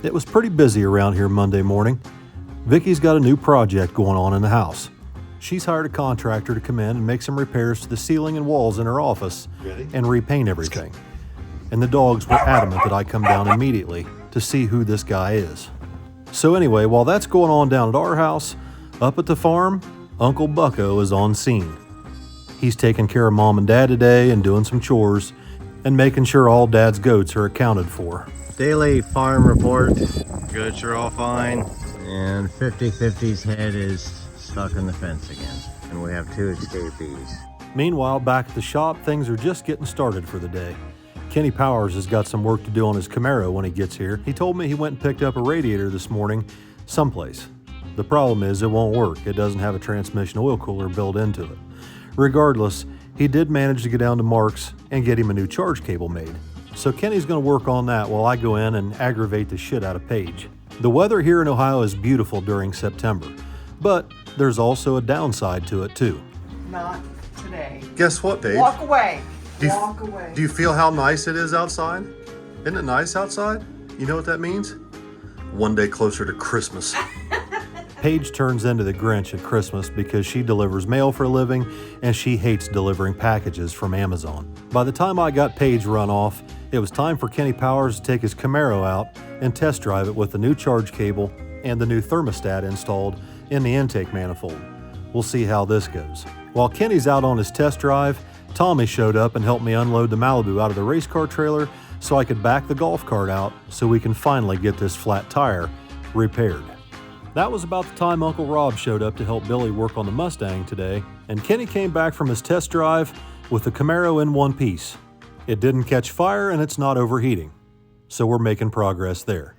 It was pretty busy around here Monday morning. Vicky's got a new project going on in the house. She's hired a contractor to come in and make some repairs to the ceiling and walls in her office and repaint everything. And the dogs were adamant that I come down immediately to see who this guy is. So anyway, while that's going on down at our house, up at the farm, Uncle Bucko is on scene. He's taking care of Mom and Dad today and doing some chores and making sure all Dad's goats are accounted for. Daily farm report. Goats are all fine. And 50/50's head is stuck in the fence again. And we have 2 escapees. Meanwhile, back at the shop, things are just getting started for the day. Kenny Powers has got some work to do on his Camaro when he gets here. He told me he went and picked up a radiator this morning someplace. The problem is it won't work. It doesn't have a transmission oil cooler built into it. Regardless, he did manage to get down to Mark's and get him a new charge cable made. So Kenny's going to work on that while I go in and aggravate the shit out of Paige. The weather here in Ohio is beautiful during September, but there's also a downside to it too. Not today. Guess what, Paige? Walk away. Do away. you feel how nice it is outside? Isn't it nice outside? You know what that means? One day closer to Christmas. Paige turns into the Grinch at Christmas because she delivers mail for a living and she hates delivering packages from Amazon. By the time I got Paige run off, it was time for Kenny Powers to take his Camaro out and test drive it with the new charge cable and the new thermostat installed in the intake manifold. We'll see how this goes. While Kenny's out on his test drive, Tommy showed up and helped me unload the Malibu out of the race car trailer so I could back the golf cart out so we can finally get this flat tire repaired. That was about the time Uncle Rob showed up to help Billy work on the Mustang today, and Kenny came back from his test drive with the Camaro in one piece. It didn't catch fire and it's not overheating, so we're making progress there.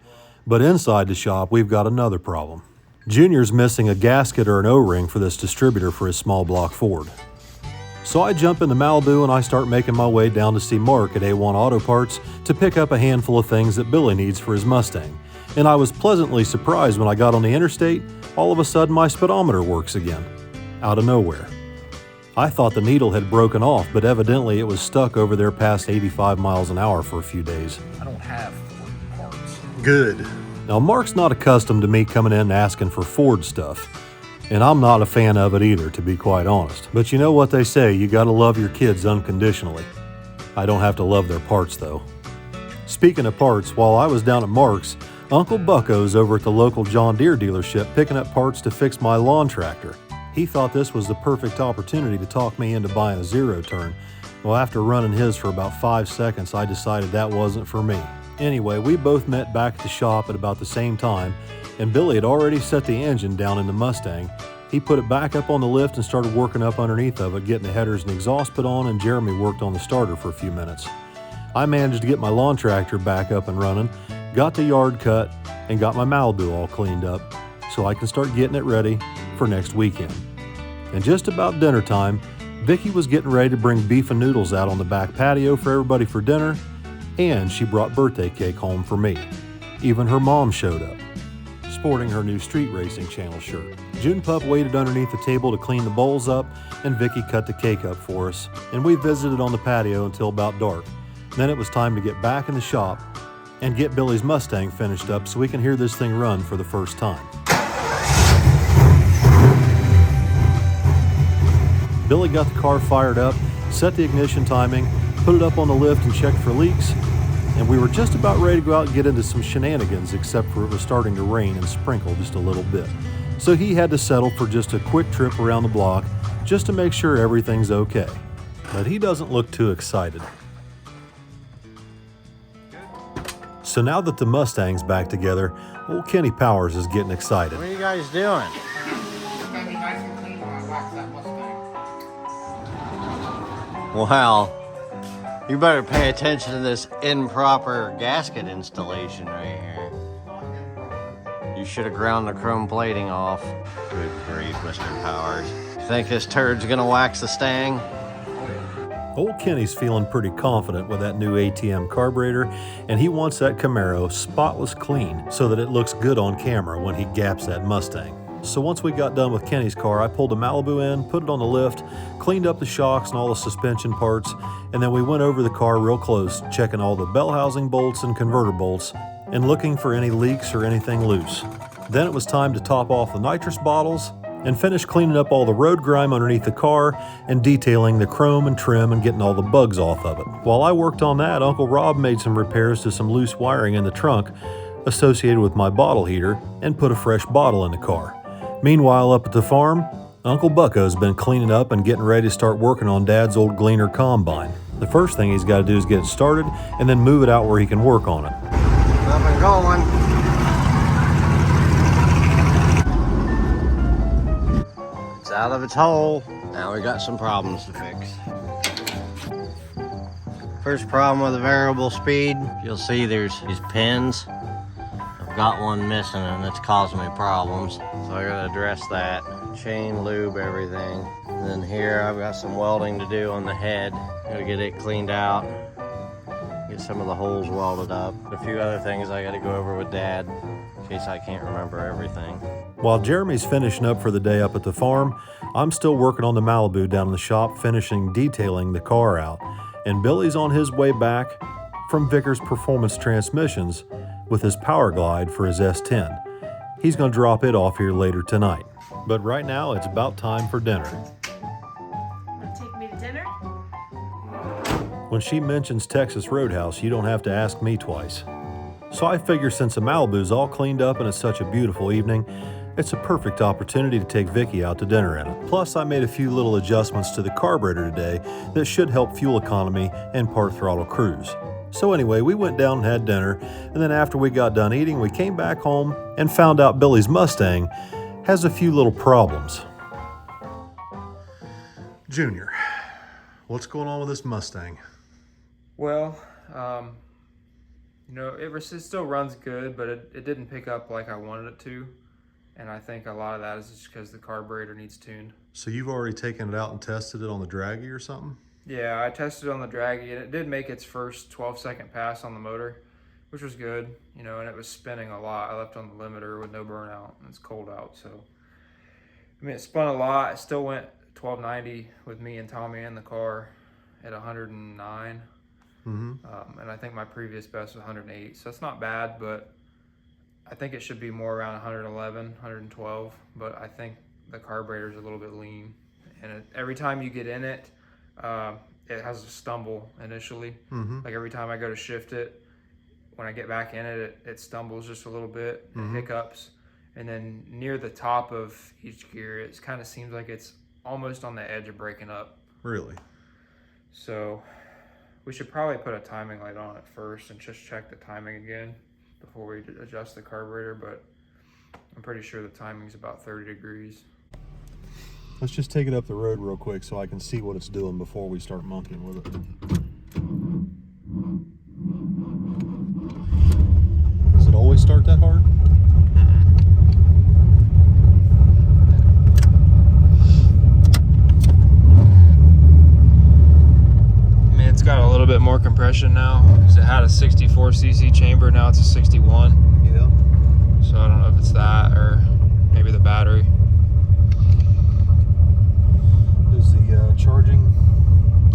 But inside the shop, we've got another problem. Junior's missing a gasket or an O-ring for this distributor for his small block Ford. So I jump in the Malibu and I start making my way down to see Mark at A1 Auto Parts to pick up a handful of things that Billy needs for his Mustang. And I was pleasantly surprised when I got on the interstate, all of a sudden my speedometer works again, out of nowhere. I thought the needle had broken off, but evidently it was stuck over there past 85 miles an hour for a few days. I don't have Ford parts. Good. Now Mark's not accustomed to me coming in and asking for Ford stuff, and I'm not a fan of it either, to be quite honest. But you know what they say, you gotta love your kids unconditionally. I don't have to love their parts though. Speaking of parts, while I was down at Mark's, Uncle Bucko's over at the local John Deere dealership picking up parts to fix my lawn tractor. He thought this was the perfect opportunity to talk me into buying a zero turn. Well, after running his for about 5 seconds, I decided that wasn't for me. Anyway, we both met back at the shop at about the same time, and Billy had already set the engine down in the Mustang. He put it back up on the lift and started working up underneath of it, getting the headers and exhaust put on, and Jeremy worked on the starter for a few minutes. I managed to get my lawn tractor back up and running, got the yard cut, and got my Malibu all cleaned up so I can start getting it ready for next weekend. And just about dinner time, Vicky was getting ready to bring beef and noodles out on the back patio for everybody for dinner, and she brought birthday cake home for me. Even her mom showed up, sporting her new Street Racing Channel shirt. June Pup waited underneath the table to clean the bowls up, and Vicky cut the cake up for us, and we visited on the patio until about dark. Then it was time to get back in the shop and get Billy's Mustang finished up so we can hear this thing run for the first time. Billy got the car fired up, set the ignition timing, put it up on the lift and checked for leaks, and we were just about ready to go out and get into some shenanigans, except for it was starting to rain and sprinkle just a little bit. So he had to settle for just a quick trip around the block just to make sure everything's okay. But he doesn't look too excited. So now that the Mustang's back together, old Kenny Powers is getting excited. What are you guys doing? It's gonna be nice and clean when I wax that Mustang. Well, you better pay attention to this improper gasket installation right here. You should have ground the chrome plating off. Good grief, Mr. Powers. Think this turd's gonna wax the Stang? Old Kenny's feeling pretty confident with that new ATM carburetor, and he wants that Camaro spotless clean so that it looks good on camera when he gaps that Mustang. So once we got done with Kenny's car, I pulled the Malibu in, put it on the lift, cleaned up the shocks and all the suspension parts, and then we went over the car real close, checking all the bell housing bolts and converter bolts, and looking for any leaks or anything loose. Then it was time to top off the nitrous bottles and finish cleaning up all the road grime underneath the car and detailing the chrome and trim and getting all the bugs off of it. While I worked on that, Uncle Rob made some repairs to some loose wiring in the trunk associated with my bottle heater and put a fresh bottle in the car. Meanwhile, up at the farm, Uncle Bucko's been cleaning up and getting ready to start working on Dad's old Gleaner combine. The first thing he's got to do is get it started and then move it out where he can work on it. Up and going. Out of its hole. Now we got some problems to fix. First problem with the variable speed, you'll see there's these pins. I've got one missing and it's causing me problems. So I gotta address that. Chain lube everything. And then here I've got some welding to do on the head. Gotta get it cleaned out. Get some of the holes welded up. A few other things I gotta go over with Dad in case I can't remember everything. While Jeremy's finishing up for the day up at the farm, I'm still working on the Malibu down in the shop, finishing detailing the car out. And Billy's on his way back from Vickers Performance Transmissions with his Power Glide for his S10. He's going to drop it off here later tonight. But right now, it's about time for dinner. Want to take me to dinner? When she mentions Texas Roadhouse, you don't have to ask me twice. So I figure since the Malibu's all cleaned up and it's such a beautiful evening, it's a perfect opportunity to take Vicky out to dinner in it. Plus, I made a few little adjustments to the carburetor today that should help fuel economy and part throttle cruise. So anyway, we went down and had dinner, and then after we got done eating, we came back home and found out Billy's Mustang has a few little problems. Junior, what's going on with this Mustang? Well, it still runs good, but it didn't pick up like I wanted it to. And I think a lot of that is just because the carburetor needs tuned. So you've already taken it out and tested it on the draggy or something? Yeah, I tested it on the draggy, and it did make its first 12-second pass on the motor, which was good, and it was spinning a lot. I left on the limiter with no burnout, and it's cold out, so. It spun a lot. It still went 1290 with me and Tommy in the car at 109. Mm-hmm. And I think my previous best was 108, so it's not bad, but I think it should be more around 111, 112, but I think the carburetor is a little bit lean. And every time you get in it, it has a stumble initially. Mm-hmm. Like every time I go to shift it, when I get back in it, it stumbles just a little bit, mm-hmm. It hiccups. And then near the top of each gear, it kind of seems like it's almost on the edge of breaking up. Really? So we should probably put a timing light on it first and just check the timing again before we adjust the carburetor, but I'm pretty sure the timing's about 30 degrees. Let's just take it up the road real quick so I can see what it's doing before we start monkeying with it. Does it always start that hard? It's got a little bit more compression now because it had a 64cc chamber, now it's a 61. Yeah. So I don't know if it's that or maybe the battery. Is the charging?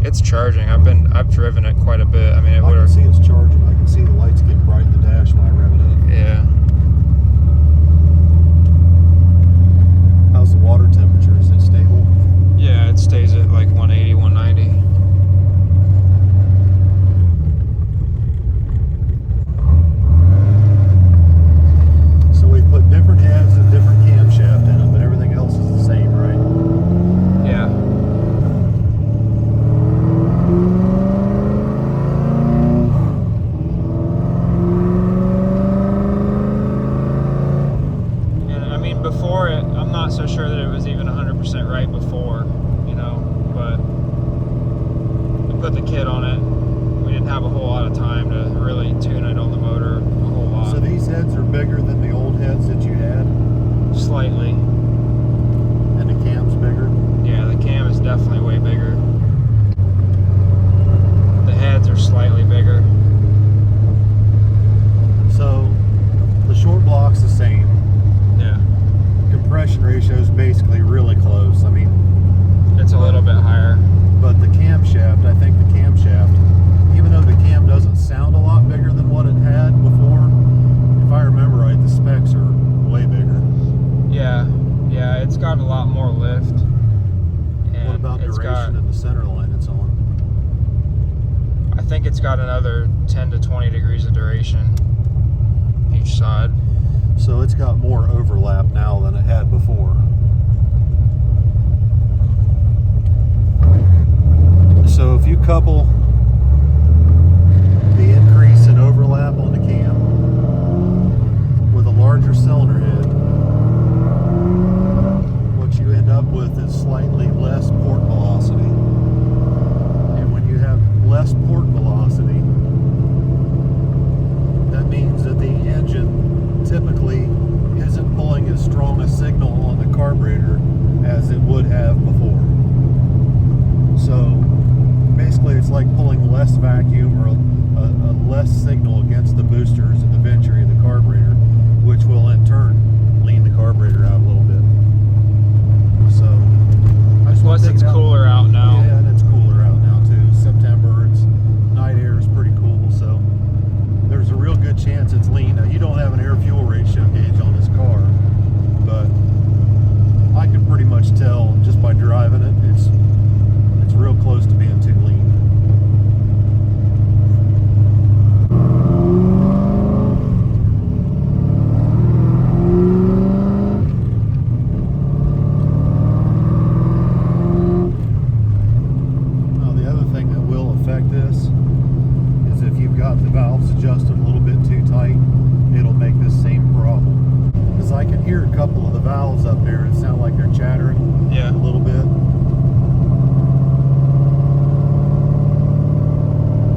It's charging. I've driven it quite a bit. I mean, I can see it's charging. I can see the lights get bright in the dash when I rev it up. Yeah. How's the water temperature? Is it stable? Yeah, it stays at like 180, 190. Put different heads and different camshaft in them, but everything else is the same, right? Yeah. it's got another 10 to 20 degrees of duration each side. So it's got more overlap now than it had before. So if you couple the increase in overlap on the cam with a larger cylinder head, what you end up with is slightly less port velocity. And when you have less port velocity, that means that the engine typically isn't pulling as strong a signal on the carburetor as it would have before. So basically it's like pulling less vacuum or a less signal against the boosters and the venturi of the carburetor, which will in turn lean the carburetor out a little bit. So I just Plus it's cooler out now. Yeah, and it's cooler out now too. September, it's night air is pretty cool, so there's a real good chance it's lean. Now, you don't have an air fuel ratio gauge on this car, but I could pretty much tell just by driving it, it's real close to being too lean. Now the other thing that will affect this is if you've got the valves adjusted a little bit too tight, it'll make this same problem. Because I can hear a couple of the valves up there, it sound like they're chattering a little bit.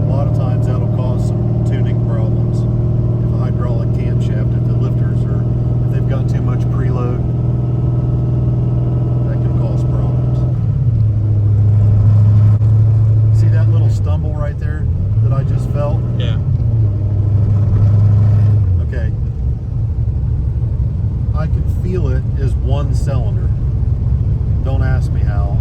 A lot of times that'll cause some tuning problems. If a hydraulic camshaft, if the lifters or if they've got too much preload, that can cause problems. See that little stumble right there that I just felt? Yeah. Okay. I can feel it as one cylinder. Don't ask me how.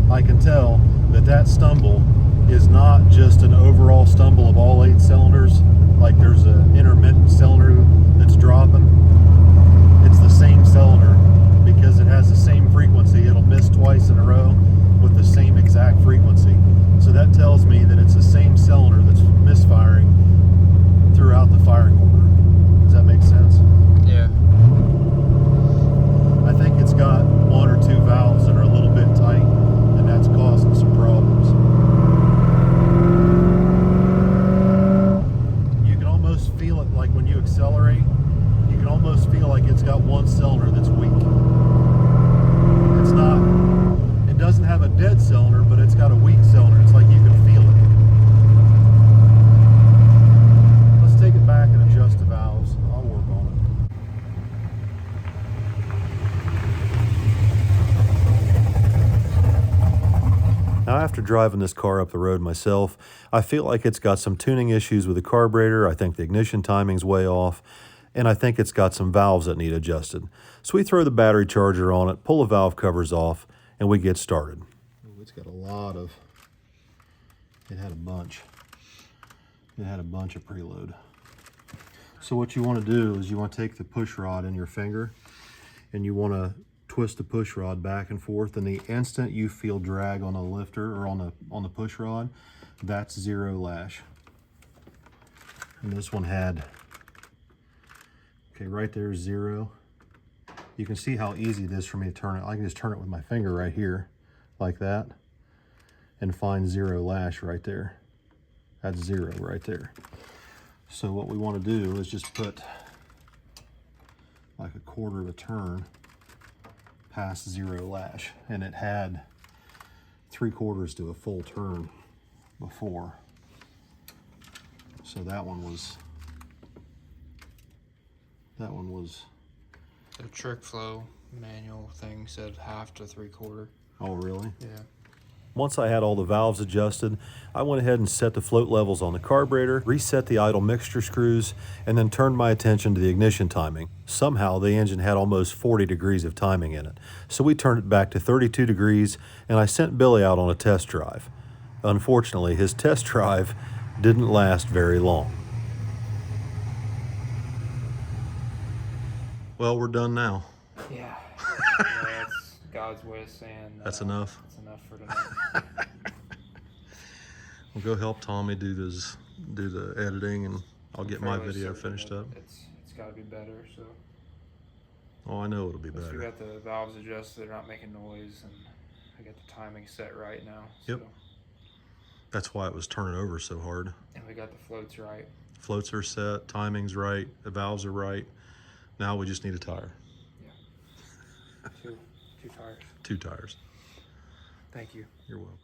I can tell that stumble is not just an overall stumble of all 8 cylinders, like there's an intermittent cylinder that's dropping. It's the same cylinder because it has the same frequency. It'll miss twice in a row with the same exact frequency. So that tells me that it's the same cylinder that's misfiring throughout the firing order. Does that make sense? Yeah. I think it's got 1 or 2 valves that are a little bit tight, and that's causing some problems. You can almost feel it, like when you accelerate, you can almost feel like it's got one cylinder that's weak. It's not, it doesn't have a dead cylinder, but it's got a weak cylinder. It's like you can feel it. Let's take it back and adjust the valves. I'll work on it. Now, after driving this car up the road myself, I feel like it's got some tuning issues with the carburetor. I think the ignition timing's way off, and I think it's got some valves that need adjusted. So we throw the battery charger on it, pull the valve covers off, and we get started. Oh, it's got a lot of, it had a bunch of preload. So what you want to do is you want to take the push rod in your finger, and you want to twist the push rod back and forth, and the instant you feel drag on the lifter or on the push rod, that's 0 lash. And this one had, okay, right there, 0. You can see how easy it is for me to turn it. I can just turn it with my finger right here, like that, and find 0 lash right there. That's 0 right there. So what we want to do is just put like a 1/4 of a turn past 0 lash, and it had 3/4 to a full turn before. So that one was The trick flow manual thing said 1/2 to 3/4. Oh, really? Yeah. Once I had all the valves adjusted, I went ahead and set the float levels on the carburetor, reset the idle mixture screws, and then turned my attention to the ignition timing. Somehow the engine had almost 40 degrees of timing in it, so we turned it back to 32 degrees, and I sent Billy out on a test drive. Unfortunately, his test drive didn't last very long. Well, we're done now. Yeah. God's way of saying That's enough. That's enough for tonight. We'll go help Tommy do the editing, and I'll get my Fairly video certain finished that up. It's got to be better. So Oh, I know it'll be once we better. got the valves adjusted, they're not making noise, and I got the timing set right now. Yep. So. That's why it was turning over so hard. And we got the floats right. Floats are set, timing's right, the valves are right. Now we just need a tire. Yeah. Two tires. 2 tires. Thank you. You're welcome.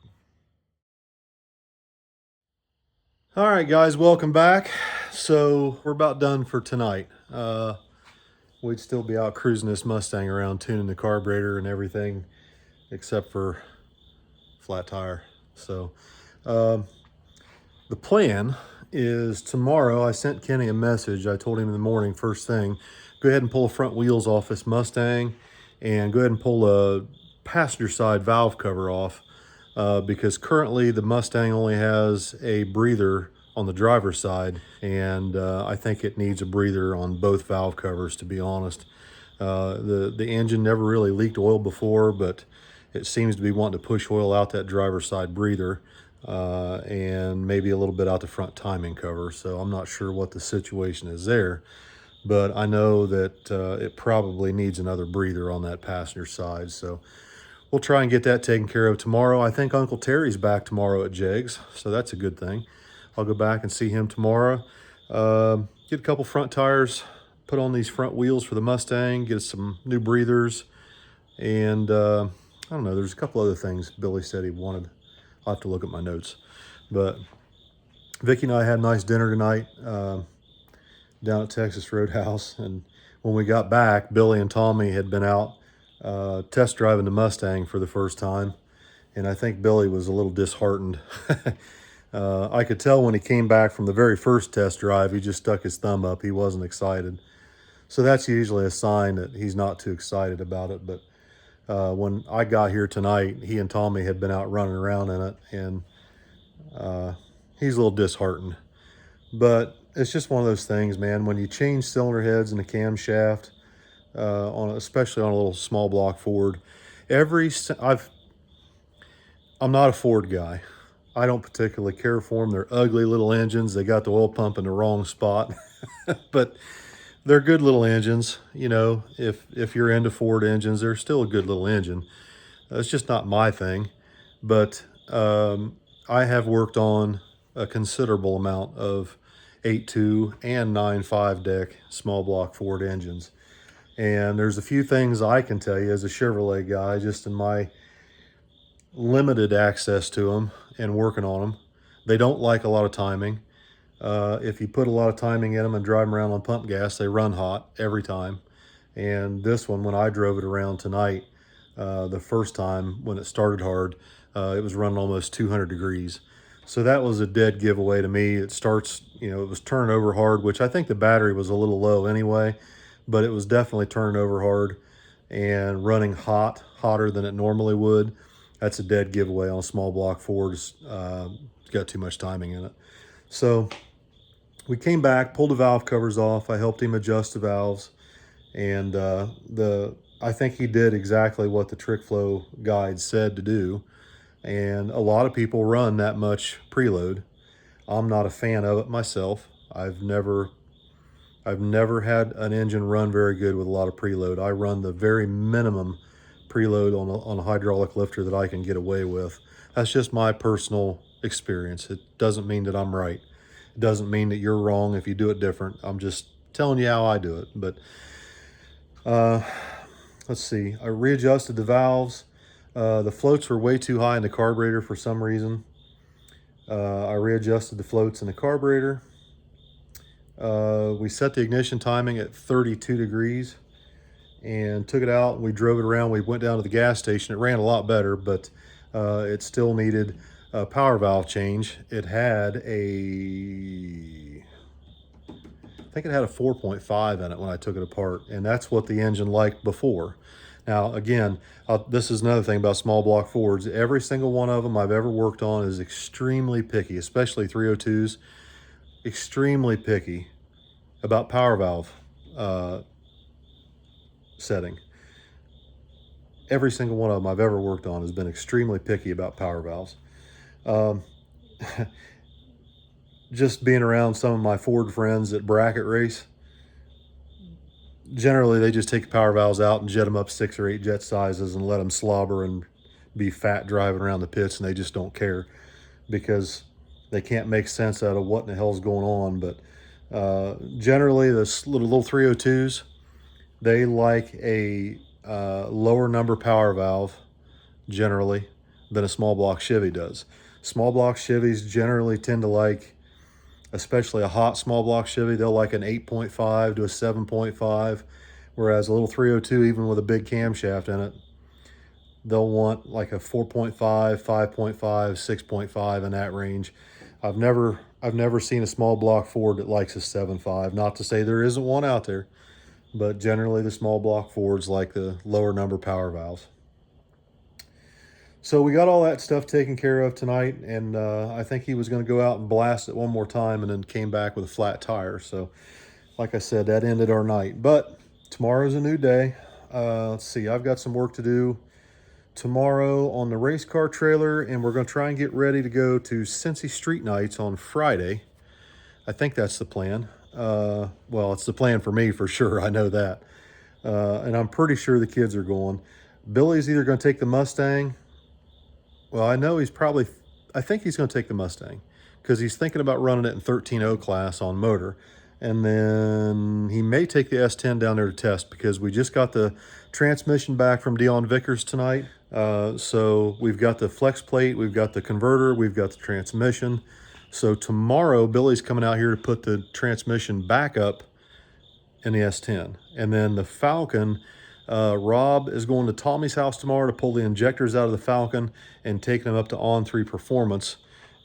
All right, guys, welcome back. So we're about done for tonight. We'd still be out cruising this Mustang around, tuning the carburetor and everything, except for flat tire. So the plan is tomorrow. I sent Kenny a message. I told him in the morning, first thing, go ahead and pull the front wheels off this Mustang and go ahead and pull a passenger side valve cover off, because currently the Mustang only has a breather on the driver's side, and I think it needs a breather on both valve covers, to be honest. The engine never really leaked oil before, but it seems to be wanting to push oil out that driver's side breather, and maybe a little bit out the front timing cover. So I'm not sure what the situation is there, but I know that it probably needs another breather on that passenger side. So we'll try and get that taken care of tomorrow. I think Uncle Terry's back tomorrow at Jegs, so that's a good thing. I'll go back and see him tomorrow. Get a couple front tires, put on these front wheels for the Mustang, get some new breathers, and I don't know, there's a couple other things Billy said he wanted. I'll have to look at my notes. But Vicki and I had a nice dinner tonight down at Texas Roadhouse, and when we got back, Billy and Tommy had been out test driving the Mustang for the first time, and I think Billy was a little disheartened. I could tell when he came back from the very first test drive, he just stuck his thumb up. He wasn't excited. So that's usually a sign that he's not too excited about it. But when I got here tonight, he and Tommy had been out running around in it, and he's a little disheartened. But it's just one of those things, man. When you change cylinder heads in the camshaft, especially on a little small block Ford, I'm not a Ford guy. I don't particularly care for them. They're ugly little engines. They got the oil pump in the wrong spot, but they're good little engines. You know, if you're into Ford engines, they're still a good little engine. It's just not my thing, but I have worked on a considerable amount of 8.2 and 9.5 deck small block Ford engines. And there's a few things I can tell you as a Chevrolet guy, just in my limited access to them and working on them. They don't like a lot of timing. If you put a lot of timing in them and drive them around on pump gas, they run hot every time. And this one, when I drove it around tonight, the first time when it started hard, it was running almost 200 degrees. So that was a dead giveaway to me. It starts, you know, it was turning over hard, which I think the battery was a little low anyway, but it was definitely turning over hard and running hot, hotter than it normally would. That's a dead giveaway on small block Fords. It's got too much timing in it. So we came back, pulled the valve covers off. I helped him adjust the valves, and I think he did exactly what the Trick Flow guide said to do. And a lot of people run that much preload. I'm not a fan of it myself. I've never had an engine run very good with a lot of preload. I run the very minimum preload on a hydraulic lifter that I can get away with. That's just my personal experience. It doesn't mean that I'm right. It doesn't mean that you're wrong if you do it different. I'm just telling you how I do it. But let's see. I readjusted the valves. The floats were way too high in the carburetor for some reason. I readjusted the floats in the carburetor. We set the ignition timing at 32 degrees and took it out. We drove it around. We went down to the gas station. It ran a lot better, but it still needed a power valve change. It had I think it had a 4.5 in it when I took it apart, and that's what the engine liked before. Now, again, this is another thing about small block Fords. Every single one of them I've ever worked on is extremely picky, especially 302s, extremely picky about power valve setting. Every single one of them I've ever worked on has been extremely picky about power valves. just being around some of my Ford friends at bracket race, generally they just take the power valves out and jet them up 6 or 8 jet sizes and let them slobber and be fat driving around the pits, and they just don't care because they can't make sense out of what in the hell's going on. But generally the little 302s, they like a lower number power valve generally than a small block Chevy does. Small block Chevys generally tend to like, especially a hot small block Chevy, they'll like an 8.5 to a 7.5, whereas a little 302, even with a big camshaft in it, they'll want like a 4.5, 5.5, 6.5 in that range. I've never seen a small block Ford that likes a 7.5. Not to say there isn't one out there, but generally the small block Fords like the lower number power valves. So we got all that stuff taken care of tonight, and I think he was going to go out and blast it one more time and then came back with a flat tire. So like I said, that ended our night. But tomorrow's a new day. Let's see, I've got some work to do tomorrow on the race car trailer, and we're going to try and get ready to go to Cincy Street Nights on Friday. I think that's the plan. Well, it's the plan for me for sure. I know that. And I'm pretty sure the kids are going. Billy's either going to take the Mustang. Well, I know I think he's going to take the Mustang because he's thinking about running it in 13.0 class on motor. And then he may take the S10 down there to test because we just got the transmission back from Dion Vickers tonight. So we've got the flex plate, we've got the converter, we've got the transmission. So tomorrow, Billy's coming out here to put the transmission back up in the S10. And then the Falcon, Rob is going to Tommy's house tomorrow to pull the injectors out of the Falcon and take them up to On3 Performance.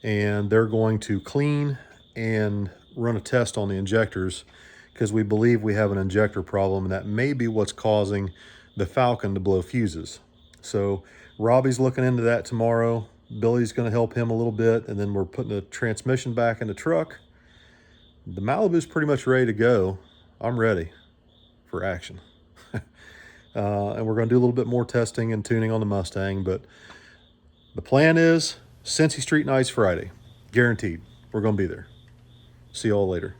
And they're going to clean and run a test on the injectors because we believe we have an injector problem, and that may be what's causing the Falcon to blow fuses. So Robbie's looking into that tomorrow. Billy's going to help him a little bit, and then we're putting the transmission back in the truck. The Malibu's pretty much ready to go. I'm ready for action. And we're going to do a little bit more testing and tuning on the Mustang, but the plan is Cincy Street Nights Friday. Guaranteed. We're going to be there. See you all later.